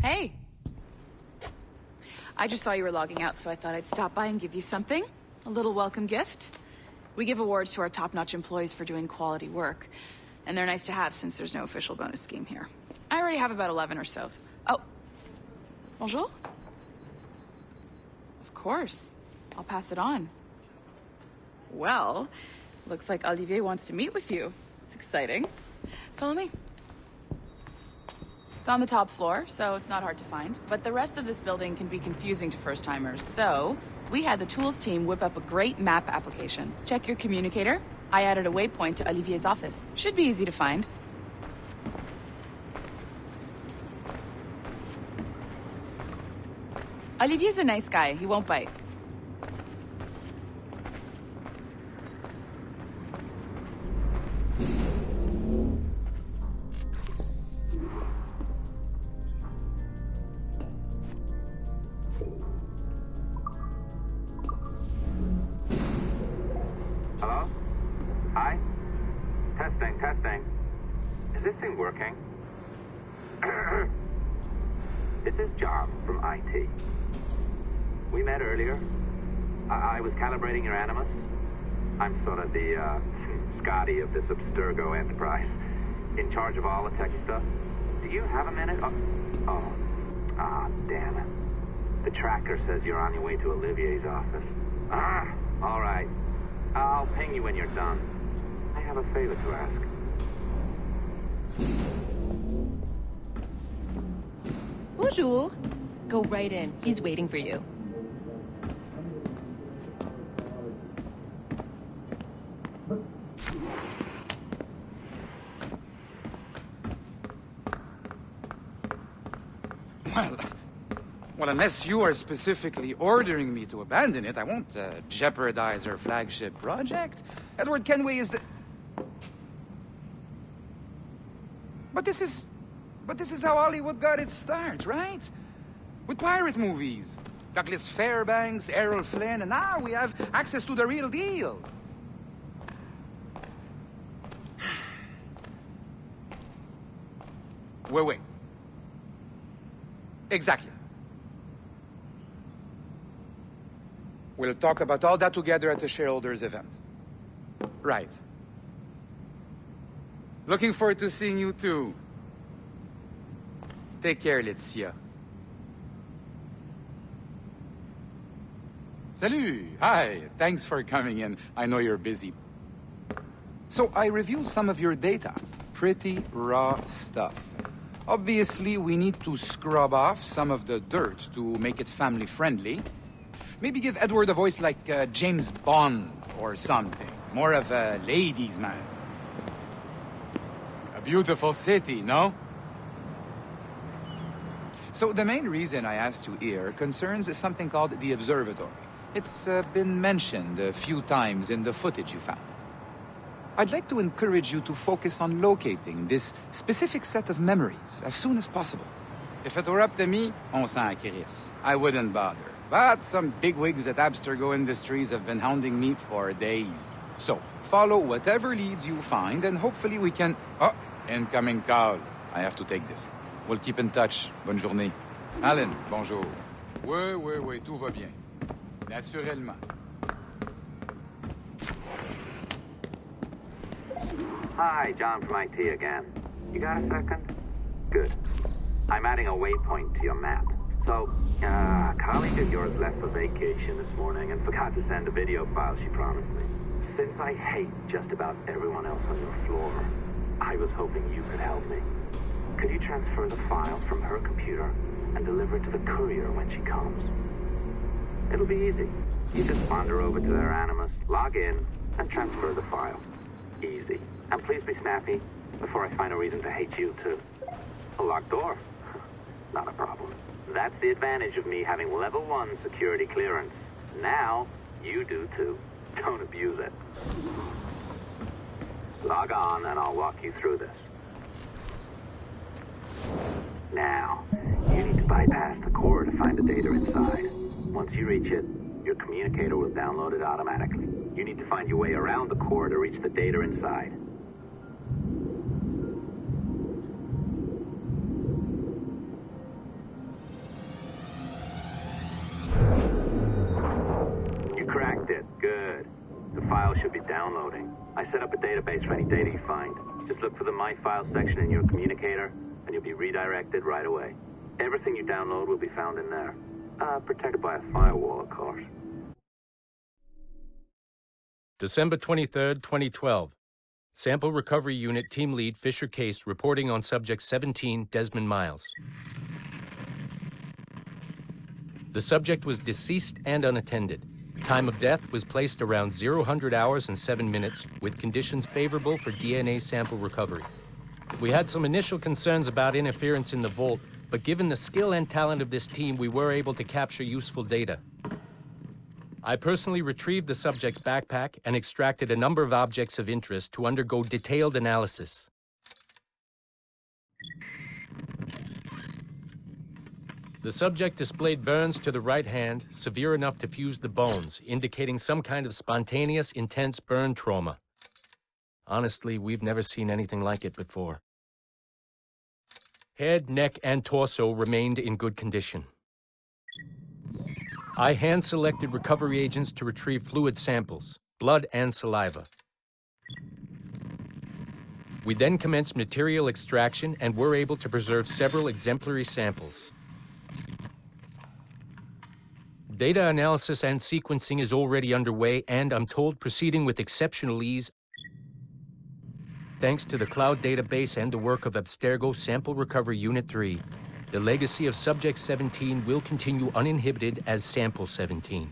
Hey. I just saw you were logging out, so I thought I'd stop by and give you something. A little welcome gift. We give awards to our top-notch employees for doing quality work. And they're nice to have since there's no official bonus scheme here. I already have about 11 or so. Oh. Bonjour? Of course. I'll pass it on. Well, looks like Olivier wants to meet with you. It's exciting. Follow me. It's on the top floor, so it's not hard to find. But the rest of this building can be confusing to first-timers, so we had the tools team whip up a great map application. Check your communicator. I added a waypoint to Olivier's office. Should be easy to find. Olivier's a nice guy. He won't bite. Hello? Hi? Testing. Is this thing working? This is John from IT. We met earlier. I was calibrating your Animus. I'm sort of the, Scotty of this Abstergo enterprise. In charge of all the tech stuff. Do you have a minute? Damn it. The tracker says you're on your way to Olivier's office. All right. I'll ping you when you're done. I have a favor to ask. Bonjour. Go right in. He's waiting for you. Well, unless you are specifically ordering me to abandon it, I won't jeopardize our flagship project. Edward Kenway is the... But this is how Hollywood got its start, right? With pirate movies. Douglas Fairbanks, Errol Flynn, and now we have access to the real deal. Wait. Exactly. We'll talk about all that together at the shareholders event. Right. Looking forward to seeing you too. Take care, Laetitia. Salut! Hi! Thanks for coming in. I know you're busy. So I reviewed some of your data. Pretty raw stuff. Obviously, we need to scrub off some of the dirt to make it family-friendly. Maybe give Edward a voice like James Bond or something. More of a ladies' man. A beautiful city, no? So the main reason I asked you here concerns something called the Observatory. It's been mentioned a few times in the footage you found. I'd like to encourage you to focus on locating this specific set of memories as soon as possible. If it were up to me, on s'en crisse. I wouldn't bother. But some bigwigs at Abstergo Industries have been hounding me for days. So, follow whatever leads you find, and hopefully we can... Oh, incoming call. I have to take this. We'll keep in touch. Bonne journée. Alan, bonjour. Oui, tout va bien. Naturellement. Hi, John from IT again. You got a second? Good. I'm adding a waypoint to your map. So, a colleague of yours left for vacation this morning and forgot to send a video file she promised me. Since I hate just about everyone else on your floor, I was hoping you could help me. Could you transfer the file from her computer and deliver it to the courier when she comes? It'll be easy. You just wander over to their Animus, log in, and transfer the file. Easy. And please be snappy before I find a reason to hate you too. A locked door? Not a problem. That's the advantage of me having level 1 security clearance. Now, you do too. Don't abuse it. Log on and I'll walk you through this. Now, you need to bypass the core to find the data inside. Once you reach it, your communicator will download it automatically. You need to find your way around the core to reach the data inside. should be downloading. I set up a database for any data you find. Just look for the My Files section in your communicator, and you'll be redirected right away. Everything you download will be found in there. Protected by a firewall, of course. December 23rd, 2012. Sample Recovery Unit Team Lead Fisher Case reporting on Subject 17, Desmond Miles. The subject was deceased and unattended. Time of death was placed around 00 hours and 7 minutes, with conditions favorable for DNA sample recovery. We had some initial concerns about interference in the vault, but given the skill and talent of this team, we were able to capture useful data. I personally retrieved the subject's backpack and extracted a number of objects of interest to undergo detailed analysis. The subject displayed burns to the right hand, severe enough to fuse the bones, indicating some kind of spontaneous, intense burn trauma. Honestly, we've never seen anything like it before. Head, neck, and torso remained in good condition. I hand-selected recovery agents to retrieve fluid samples, blood and saliva. We then commenced material extraction and were able to preserve several exemplary samples. Data analysis and sequencing is already underway, and I'm told proceeding with exceptional ease thanks to the cloud database and the work of Abstergo Sample Recovery Unit 3. The legacy of Subject 17 will continue uninhibited as Sample 17.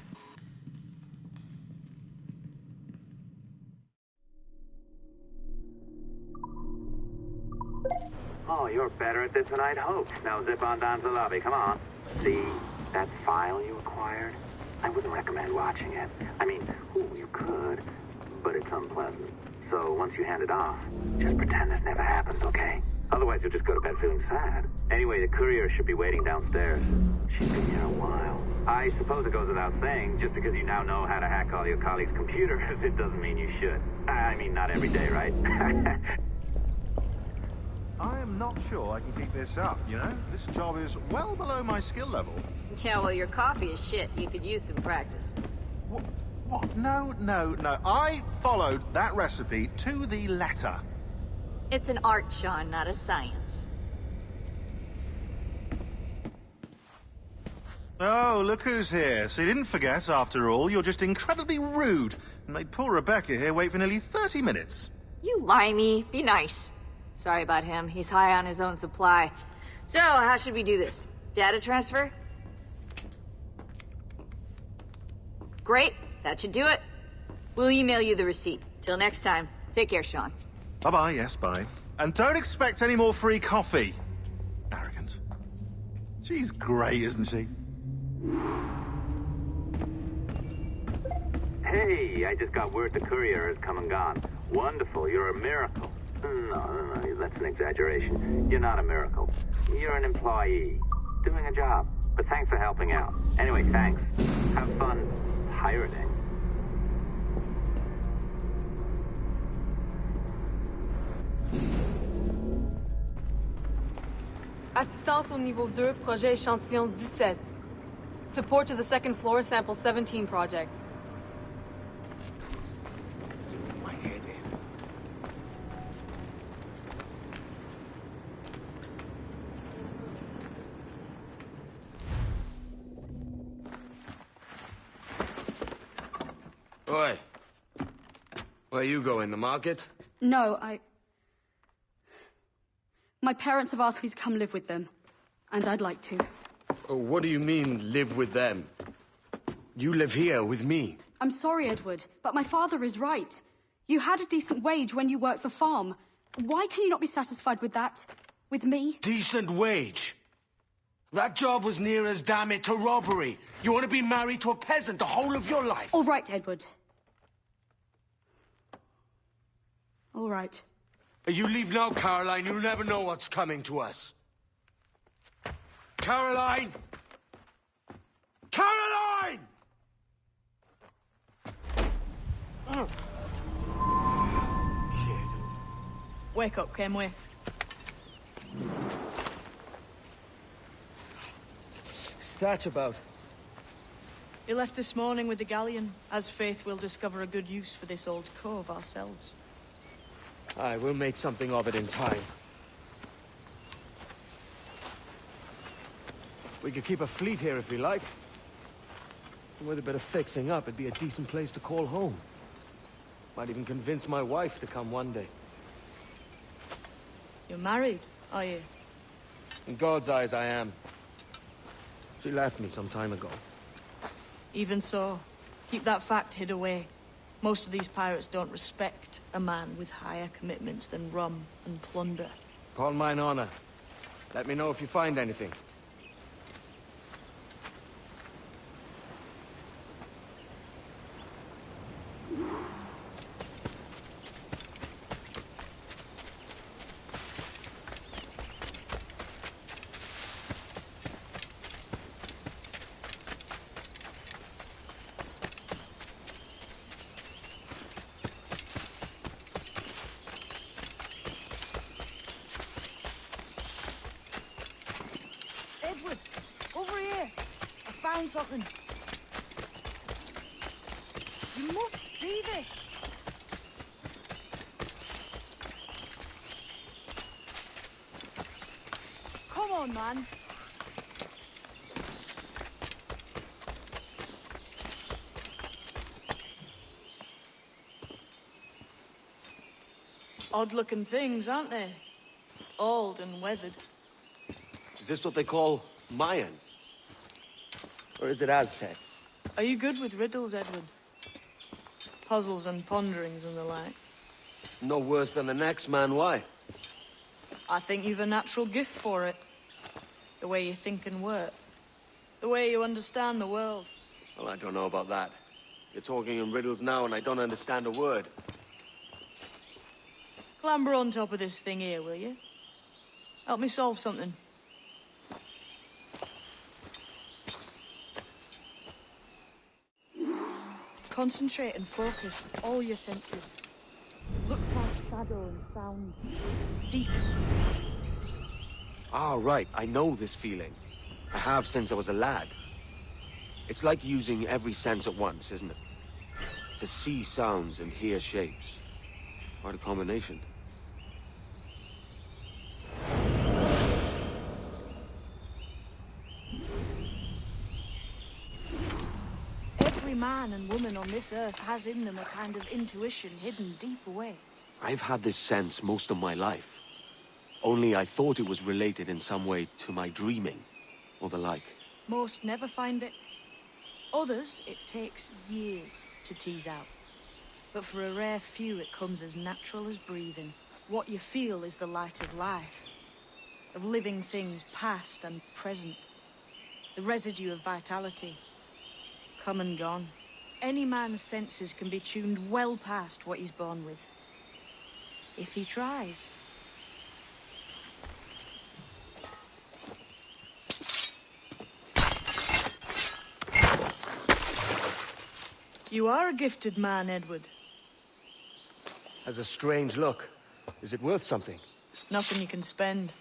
Oh, you're better at this than I'd hoped. Now zip on down to the lobby, come on. See that file you acquired? I wouldn't recommend watching it. I mean, you could, but it's unpleasant. So once you hand it off, just pretend this never happened, okay? Otherwise you'll just go to bed feeling sad. Anyway, the courier should be waiting downstairs. She's been here a while. I suppose it goes without saying, just because you now know how to hack all your colleagues' computers, it doesn't mean you should. I mean, not every day, right? I am not sure I can keep this up, you know? This job is well below my skill level. Yeah, well, your coffee is shit. You could use some practice. What? No. I followed that recipe to the letter. It's an art, Sean, not a science. Oh, look who's here. So you didn't forget, after all. You're just incredibly rude and made poor Rebecca here wait for nearly 30 minutes. You limey. Be nice. Sorry about him. He's high on his own supply. So, how should we do this? Data transfer? Great. That should do it. We'll email you the receipt. Till next time. Take care, Sean. Bye-bye, yes, bye. And don't expect any more free coffee. Arrogant. She's great, isn't she? Hey, I just got word the courier has come and gone. Wonderful, you're a miracle. No, that's an exaggeration. You're not a miracle. You're an employee, doing a job. But thanks for helping out. Anyway, thanks. Have fun pirating. Assistance au niveau 2, projet échantillon 17. Support to the second floor, sample 17 project. My head in. Oi. Where you going, the market? No, My parents have asked me to come live with them, and I'd like to. Oh, what do you mean, live with them? You live here with me. I'm sorry, Edward, but my father is right. You had a decent wage when you worked the farm. Why can you not be satisfied with that? With me? Decent wage? That job was near as damn it to robbery. You want to be married to a peasant the whole of your life? All right, Edward. All right. You leave now, Caroline. You'll never know what's coming to us. Caroline! Caroline! Wake up, Kenway. What's that about? He left this morning with the galleon. As faith, we'll discover a good use for this old cove ourselves. Aye, we'll make something of it in time. We could keep a fleet here if we like. And with a bit of fixing up, it'd be a decent place to call home. Might even convince my wife to come one day. You're married, are you? In God's eyes, I am. She left me some time ago. Even so, keep that fact hid away. Most of these pirates don't respect a man with higher commitments than rum and plunder. Upon mine honor. Let me know if you find anything. Edward, over here. I found something. You must see this. Come on, man. Odd-looking things, aren't they? Old and weathered. Is this what they call Mayan? Or is it Aztec? Are you good with riddles, Edward? Puzzles and ponderings and the like? No worse than the next man, why? I think you've a natural gift for it. The way you think and work. The way you understand the world. Well, I don't know about that. You're talking in riddles now and I don't understand a word. Clamber on top of this thing here, will you? Help me solve something. Concentrate and focus all your senses. Look past shadow and sound. Deep. Ah, right. I know this feeling. I have since I was a lad. It's like using every sense at once, isn't it? To see sounds and hear shapes. Quite a combination. Every man and woman on this earth has in them a kind of intuition hidden deep away. I've had this sense most of my life. Only I thought it was related in some way to my dreaming, or the like. Most never find it. Others, it takes years to tease out. But for a rare few, it comes as natural as breathing. What you feel is the light of life, of living things past and present. The residue of vitality, come and gone. Any man's senses can be tuned well past what he's born with. If he tries. You are a gifted man, Edward. Has a strange look. Is it worth something? Nothing you can spend.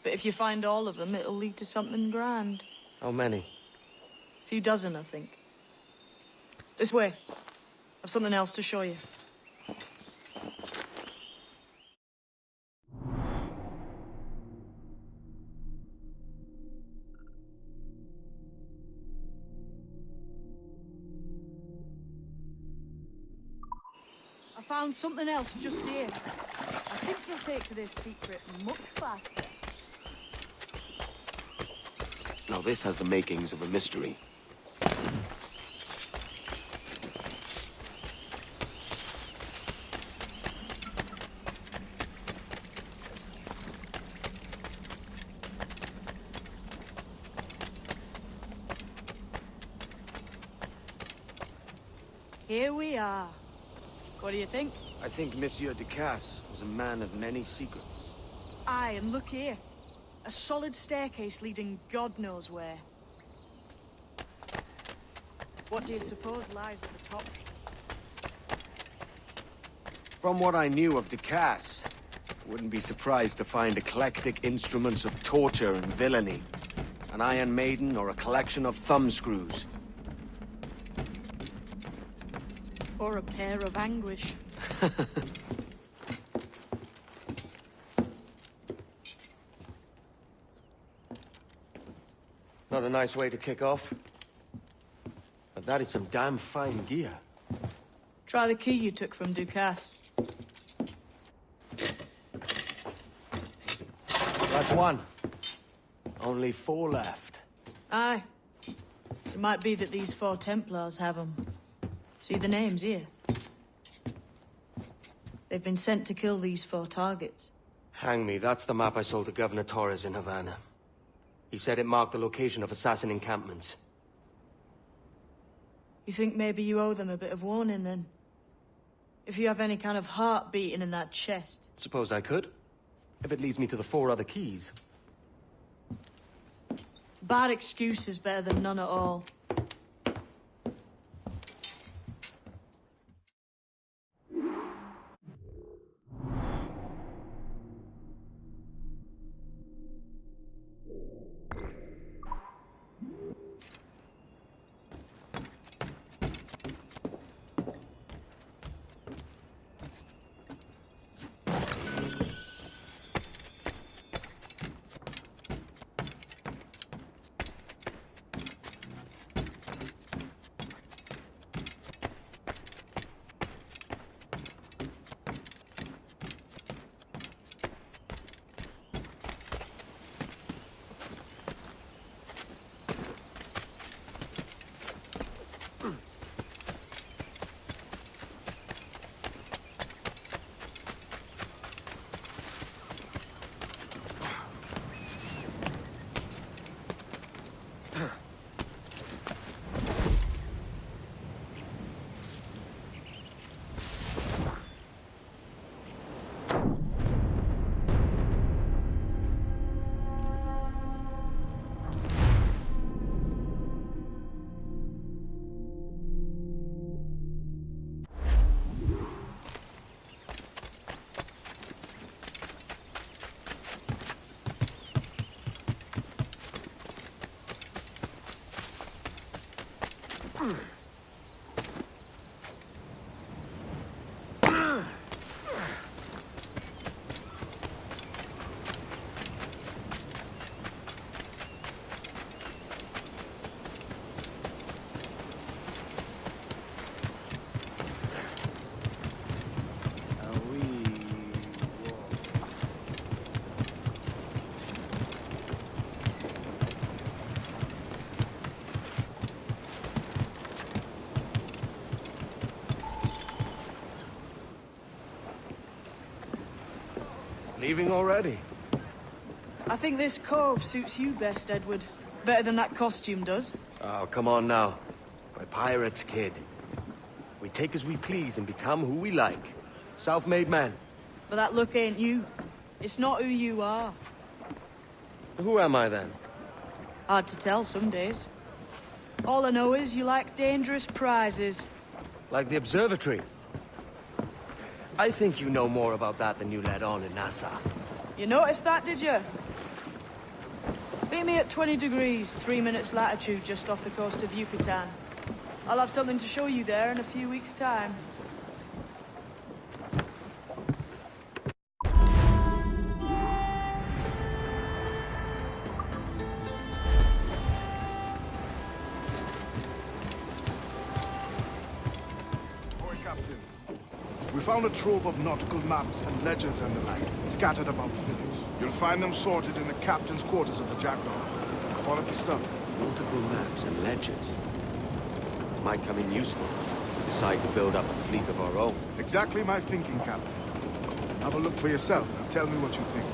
But if you find all of them, it'll lead to something grand. How many? A few dozen, I think. This way. I've something else to show you. I found something else just here. I think you'll take to this secret much faster. Now this has the makings of a mystery. Here we are. What do you think? I think Monsieur Ducasse was a man of many secrets. Aye, and look here. A solid staircase leading God knows where. What do you suppose lies at the top? From what I knew of Ducasse, I wouldn't be surprised to find eclectic instruments of torture and villainy. An Iron Maiden or a collection of thumbscrews. or a pair of anguish. Not a nice way to kick off. But that is some damn fine gear. Try the key you took from Ducasse. That's one. Only 4 left. Aye. It might be that these 4 Templars have them. See the names here? They've been sent to kill these 4 targets. Hang me, that's the map I sold to Governor Torres in Havana. He said it marked the location of assassin encampments. You think maybe you owe them a bit of warning, then? If you have any kind of heart beating in that chest. Suppose I could? If it leads me to the 4 other keys. Bad excuse is better than none at all. Leaving already? I think this cove suits you best, Edward. Better than that costume does. Oh, come on now. We're pirates, kid. We take as we please and become who we like. Self-made men. But that look ain't you. It's not who you are. Who am I then? Hard to tell some days. All I know is you like dangerous prizes. Like the observatory. I think you know more about that than you let on in Nassau. You noticed that, did you? Meet me at 20 degrees, 3 minutes latitude just off the coast of Yucatan. I'll have something to show you there in a few weeks' time. Captain. We found a trove of nautical maps and ledgers and the like, scattered about the village. You'll find them sorted in the captain's quarters of the Jackdaw. Quality stuff. Nautical maps and ledgers. Might come in useful. We decide to build up a fleet of our own. Exactly my thinking, Captain. Have a look for yourself and tell me what you think.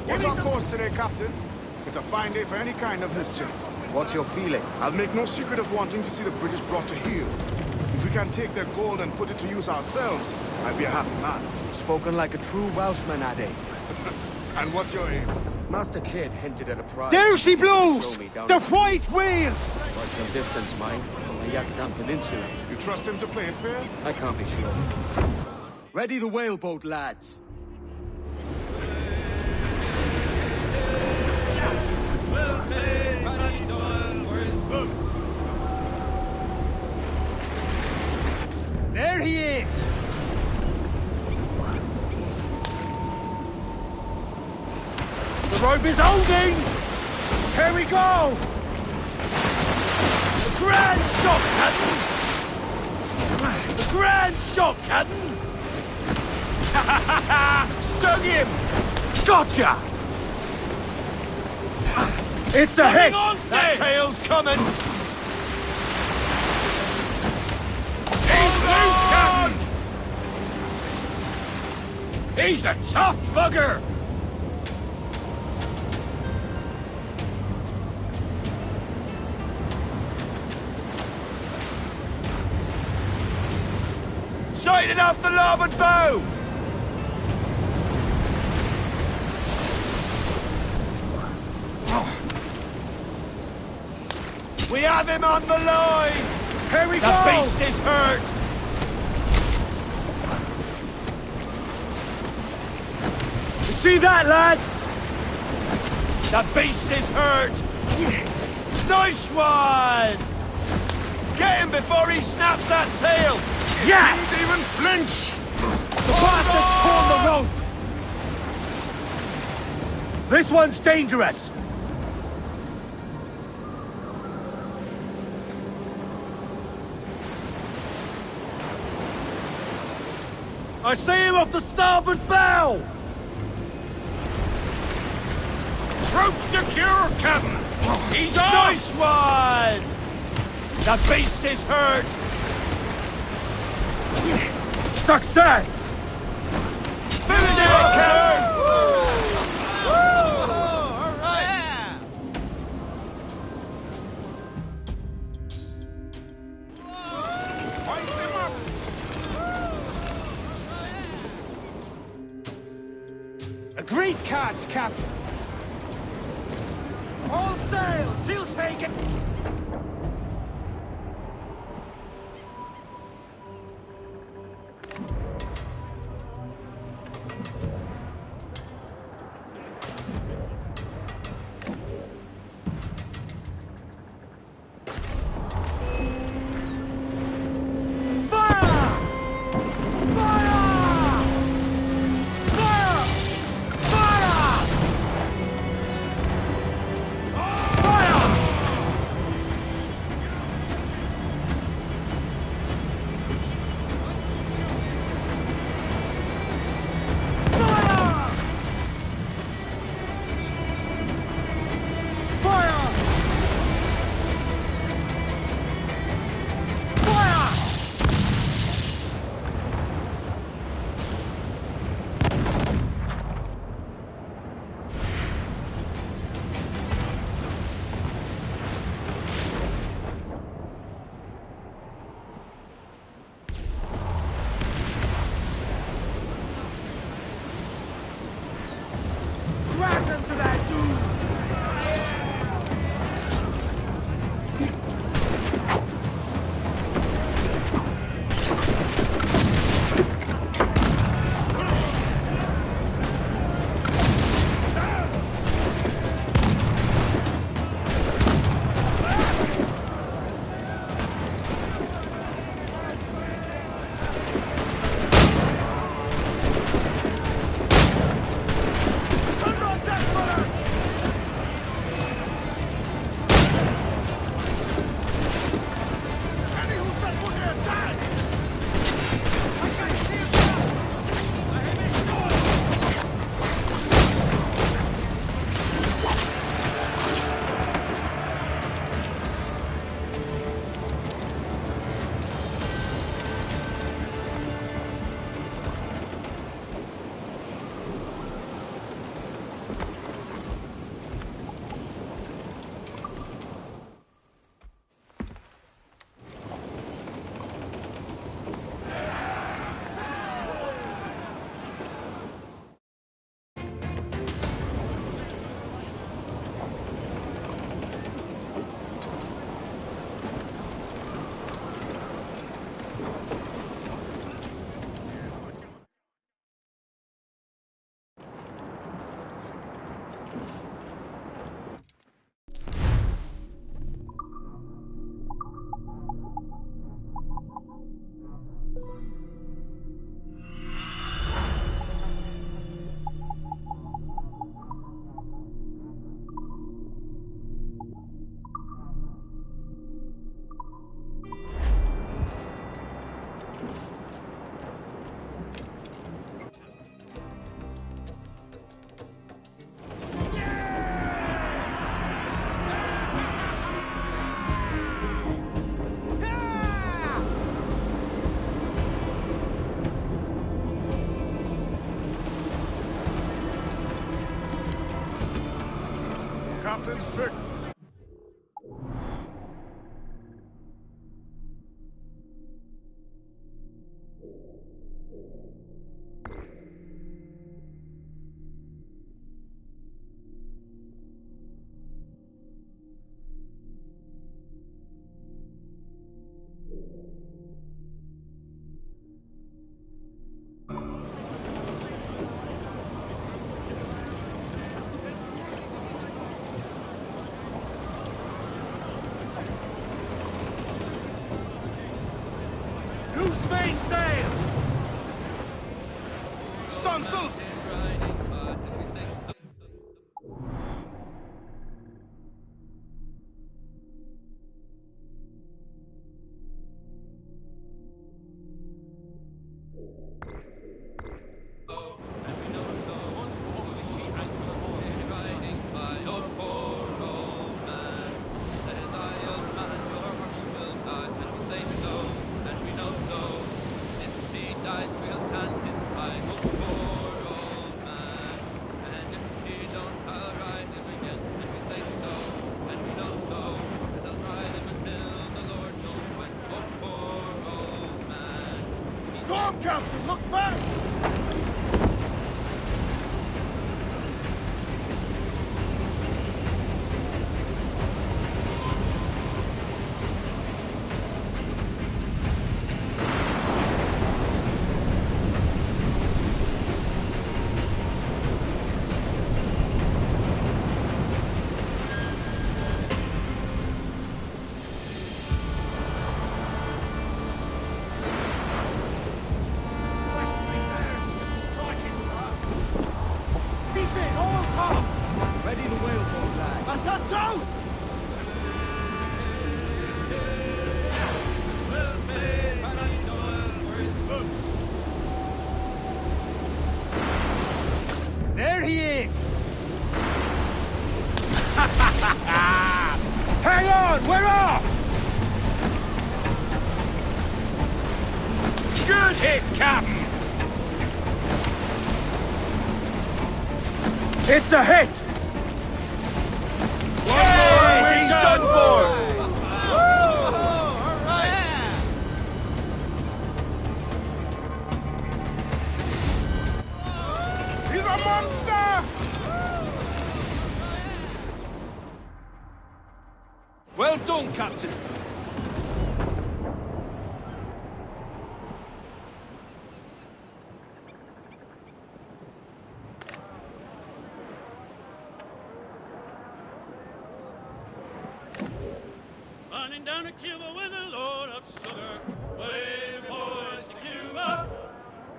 What's our course today, Captain? It's a fine day for any kind of mischief. What's your feeling? I'll make no secret of wanting to see the British brought to heel. If we can take their gold and put it to use ourselves, I'd be a happy man. Spoken like a true Welshman, Addy. And what's your aim? Master Kidd hinted at a prize. There she blows! Show me down The there. white whale! Quite some distance, mind, from the Yucatan Peninsula. You trust him to play it fair? I can't be sure. Ready the whaleboat, lads. There he is! The rope is holding! Here we go! The grand shot, Captain! The grand shot, Captain! Stung him! Gotcha! It's a hit! That tail's coming! He's loose, Captain! He's a tough bugger! Sighted off the larboard bow! We have him on the line! Here we go! The beast is hurt! You see that, lads? The beast is hurt! Nice one! Get him before he snaps that tail! Yes! He didn't even flinch! The bastard's torn the rope! This one's dangerous! I see him off the starboard bow! Rope secure, Captain! He's off! Nice one! The beast is hurt! Success! Finish it, Captain! Agreed cards, Captain! All sails! He'll take it! captain's trick. Loose mainsails! Stunsails! Storm captain, look back! Ready the whaleboat, lad. I said toast! There he is! Hang on, we're off! Good hit, Captain! It's a hit! He's done for! He's a monster! Well done, Captain. Running down to Cuba with a load of sugar. Way boys to Cuba.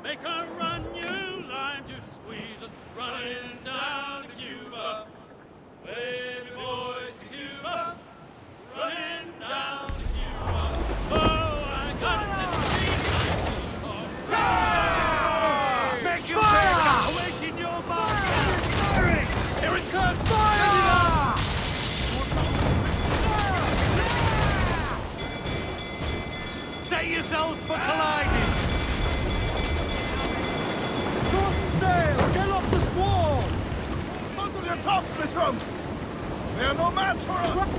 Make her run, you lime to squeeze us. Running down to Cuba. Baby boys to Cuba. Running down to Cuba. Oh, I got a sister. Make your fire! Awaiting your mark! Firing! Here it comes! Fire! Set yourselves for colliding! Shorten sail! Get off the squall! Muzzle your tops, my trumps! They are no match for us!